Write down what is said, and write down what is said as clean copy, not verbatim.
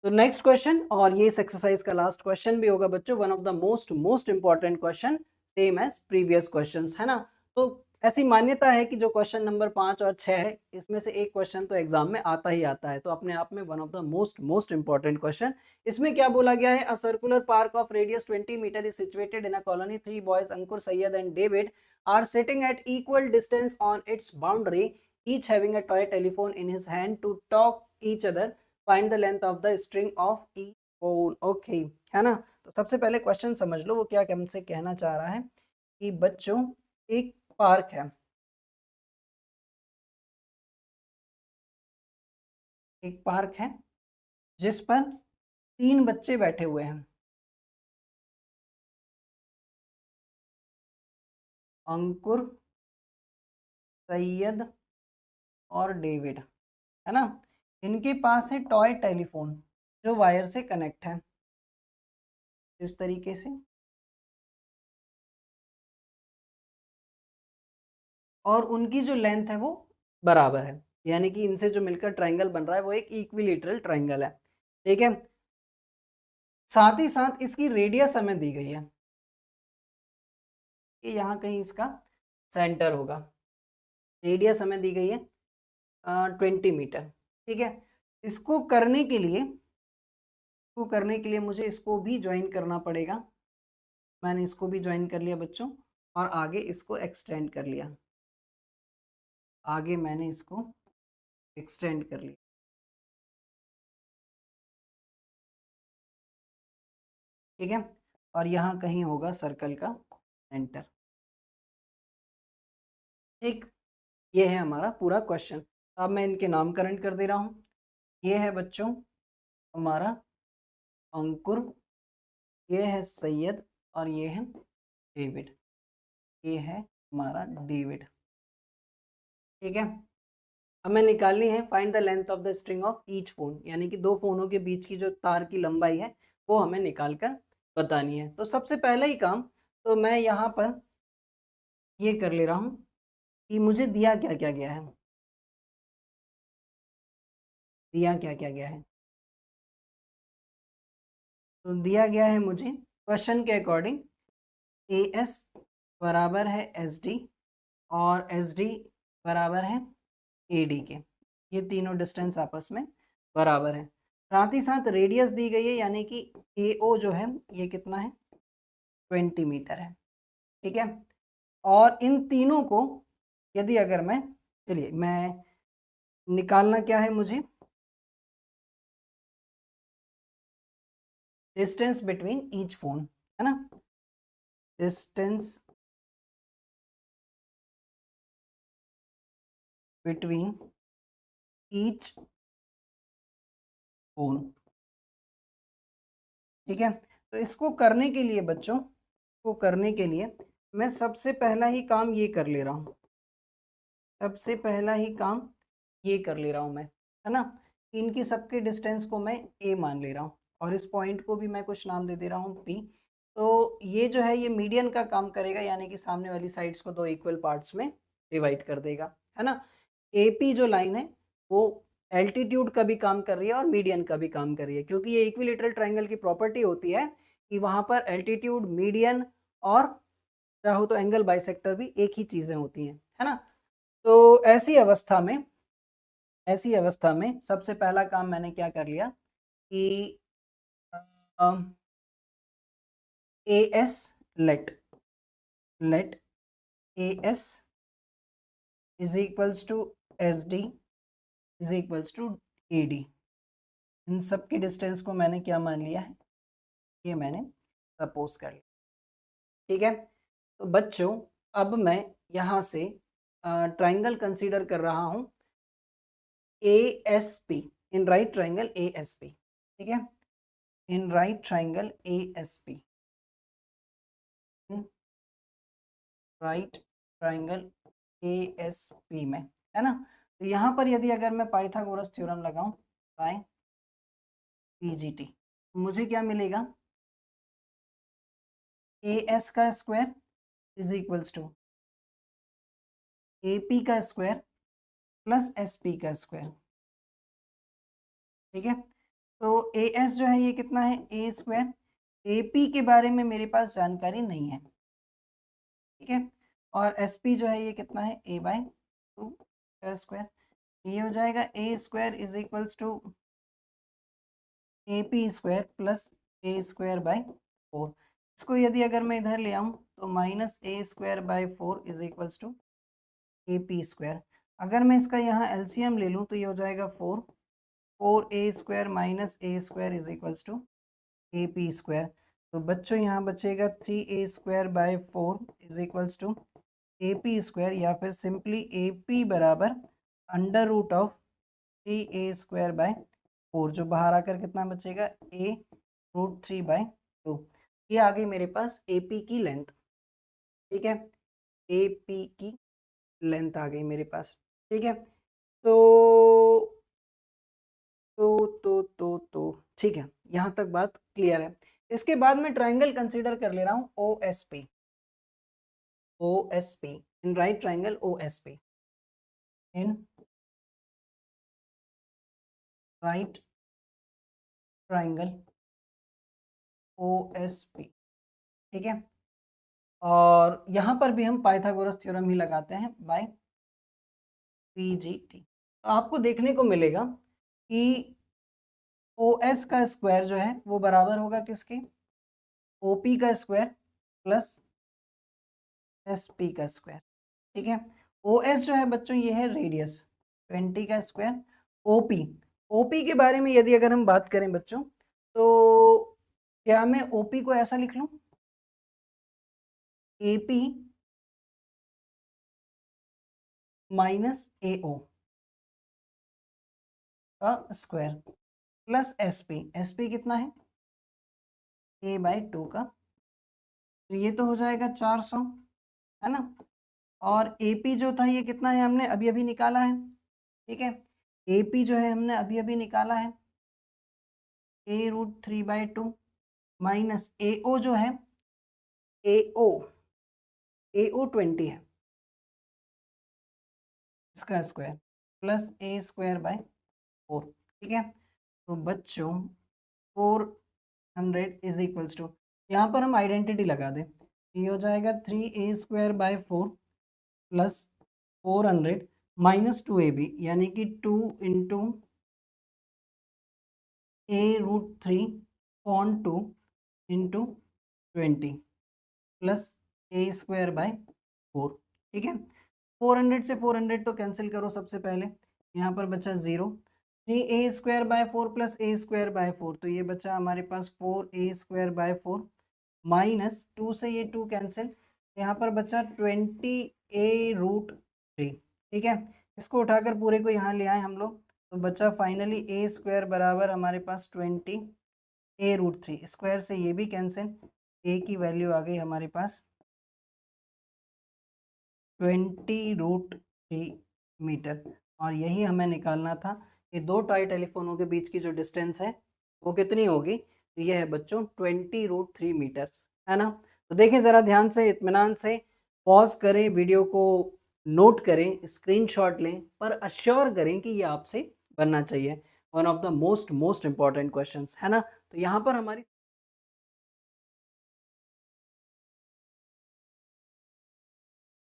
तो next question, और ये इस एक्सरसाइज का लास्ट क्वेश्चन भी होगा बच्चों, one of the most important question, same as previous questions, है ना। तो ऐसी मान्यता है कि जो क्वेश्चन नंबर 5 और 6 है, इसमें से एक क्वेश्चन तो एग्जाम में आता ही आता है, तो अपने आप में one of the most important question. इसमें क्या बोला गया है, a circular park of radius 20 metre is situated in a colony, 3 boys Ankur, Syed and David are sitting at equal distance on its boundary, each having a toy telephone in his hand to talk each other, find the length of the string of each phone. Okay, है ना। तो सबसे पहले question समझ लो, वो क्या हमसे कहना चाह रहा है कि बच्चों एक पार्क है, एक पार्क है जिस पर 3 बच्चे बैठे हुए हैं, अंकुर, सैयद और डेविड, है ना। इनके पास है टॉय टेलीफोन जो वायर से कनेक्ट है, इस तरीके से, और उनकी जो लेंथ है वो बराबर है, यानी कि इनसे जो मिलकर ट्रायंगल बन रहा है वो एक इक्विलेटरल ट्रायंगल है, ठीक है। साथ ही साथ इसकी रेडियस हमें दी गई है कि यहाँ कहीं इसका सेंटर होगा, रेडियस हमें दी गई है 20 मीटर, ठीक है। इसको करने के लिए, मुझे इसको भी ज्वाइन करना पड़ेगा। मैंने इसको भी ज्वाइन कर लिया बच्चों, और आगे इसको एक्सटेंड कर लिया, आगे मैंने इसको एक्सटेंड कर लिया, ठीक है। और यहाँ कहीं होगा सर्कल का सेंटर, ठीक। ये है हमारा पूरा क्वेश्चन। अब मैं इनके नामकरण कर दे रहा हूँ। ये है बच्चों हमारा अंकुर, ये है सैयद, और ये है डेविड, ये है हमारा डेविड, ठीक है। हमें निकालनी है find the length of the string of each phone, यानी कि दो फोनों के बीच की जो तार की लंबाई है वो हमें निकाल कर बतानी है। तो सबसे पहला ही काम, तो मैं यहाँ पर ये कर ले रहा हूँ कि मुझे दिया क्या क्या गया है, दिया क्या क्या गया है। तो दिया गया है मुझे क्वेश्चन के अकॉर्डिंग ए एस बराबर है एस डी, और एस डी बराबर है ए डी के, ये तीनों डिस्टेंस आपस में बराबर है। साथ ही साथ रेडियस दी गई है, यानी कि ए ओ जो है ये कितना है, 20 मीटर है, ठीक है। और इन तीनों को यदि अगर मैं, चलिए मैं निकालना क्या है मुझे, डिस्टेंस बिटवीन ईच फोन, है ना, डिस्टेंस बिटवीन ईच फोन, ठीक है। तो इसको करने के लिए बच्चों, को करने के लिए मैं सबसे पहला ही काम ये कर ले रहा हूँ, सबसे पहला ही काम ये कर ले रहा हूँ मैं, है ना। इनकी सबके डिस्टेंस को मैं ए मान ले रहा हूँ, और इस पॉइंट को भी मैं कुछ नाम दे दे रहा हूँ पी। तो ये जो है ये मीडियन का काम करेगा, यानी कि सामने वाली साइड्स को दो इक्वल पार्ट्स में डिवाइड कर देगा, है ना। एपी जो लाइन है वो एल्टीट्यूड का भी काम कर रही है और मीडियन का भी काम कर रही है, क्योंकि ये इक्विलेटरल ट्रायंगल की प्रॉपर्टी होती है कि वहाँ पर एल्टीट्यूड, मीडियन और चाहो तो एंगल बाइसेक्टर भी एक ही चीज़ें होती हैं, है ना। तो ऐसी अवस्था में सबसे पहला काम मैंने क्या कर लिया कि A S let let A S is equals to S D is equals to A D. इन सब की डिस्टेंस को मैंने क्या मान लिया है, ये मैंने सपोज कर लिया, ठीक है। तो बच्चों अब मैं यहाँ से ट्राइंगल कंसीडर कर रहा हूँ A S P, in right triangle A S P, ठीक है, in right triangle A S P, right triangle A S P में, है ना। तो यहाँ पर यदि अगर मैं पाइथागोरस थ्योरम लगाऊं, बाय पीजीटी, मुझे क्या मिलेगा, ए एस का square is equals to A P का स्क्वायर प्लस एस पी का स्क्वायर, ठीक है। तो ए एस जो है ये कितना है ए स्क्वायर, ए पी के बारे में मेरे पास जानकारी नहीं है, ठीक है। और एस पी जो है ये कितना है ए बाई टू का स्क्वायर, ये हो जाएगा A square is equals to A P square plus A square by four. इसको यदि अगर मैं इधर ले आऊँ तो minus A square by four is equals to A P square. अगर मैं इसका यहाँ एलसीएम ले लूँ तो ये हो जाएगा four, four A square minus A square is equals to A P square. तो बच्चों यहाँ बचेगा three A square by four is equals to A P square, या फिर सिंपली ए पी बराबर under root of three A square by four, जो बाहर आकर कितना बचेगा A root three by two. ये आ गई मेरे पास ए पी की लेंथ, ठीक है, ए पी की लेंथ आ गई मेरे पास, ठीक है। तो ठीक है, यहाँ तक बात क्लियर है। इसके बाद मैं ट्राइंगल कंसीडर कर ले रहा हूँ O S P, O S P in right triangle, O S P in right triangle O S P, ठीक है। और यहाँ पर भी हम पाइथागोरस थ्योरम ही लगाते हैं बाय पी जी टी। तो आपको देखने को मिलेगा कि ओ एस का स्क्वायर जो है वो बराबर होगा किसके, ओ पी का स्क्वायर प्लस एस पी का स्क्वायर, ठीक है। ओ एस जो है बच्चों ये है रेडियस 20 का स्क्वायर, ओ पी के बारे में यदि अगर हम बात करें बच्चों, तो क्या मैं ओ पी को ऐसा लिख लूँ, ए पी माइनस ए ओ का स्क्वायर प्लस एस पी कितना है ए बाई टू का, तो ये तो हो जाएगा 400, है ना। और ए पी जो था ये कितना है हमने अभी अभी निकाला है, ठीक है। ए पी जो है हमने अभी अभी निकाला है A root three by two minus A O जो है ए ओ 20 है इसका square plus A square by four, ठीक है। तो बच्चों 400 इज इक्वल्स टू, यहाँ पर हम आइडेंटिटी लगा दें, ये हो जाएगा three A square by four plus 400 minus two A B, यानी कि 2 into A root three upon two into 20 plus A square by four, ठीक है। 400 से 400 तो कैंसिल करो सबसे पहले, यहाँ पर बचा 0, three A square by four plus A square by four, तो ये बचा हमारे पास 4 ए स्क्वायर बाय फोर माइनस 2 से ये 2 कैंसिल, यहाँ पर बचा 20 ए रूट थ्री, ठीक है। इसको उठाकर पूरे को यहाँ ले आए हम लोग, तो बचा फाइनली ए स्क्वायर बराबर हमारे पास 20 ए रूट थ्री, स्क्वायर से ये भी कैंसिल, ए की वैल्यू आ गई हमारे पास 20 रूट थ्री मीटर। और यही हमें निकालना था कि दो टाई टेलीफोनों के बीच की जो डिस्टेंस है वो कितनी होगी, तो यह है बच्चों 20 रूट थ्री मीटर्स, है ना। तो देखें ज़रा ध्यान से, इत्मीनान से पॉज करें, वीडियो को नोट करें, स्क्रीनशॉट लें, पर अश्योर करें कि ये आपसे बनना चाहिए, one of the most important questions, है ना। तो यहाँ पर हमारी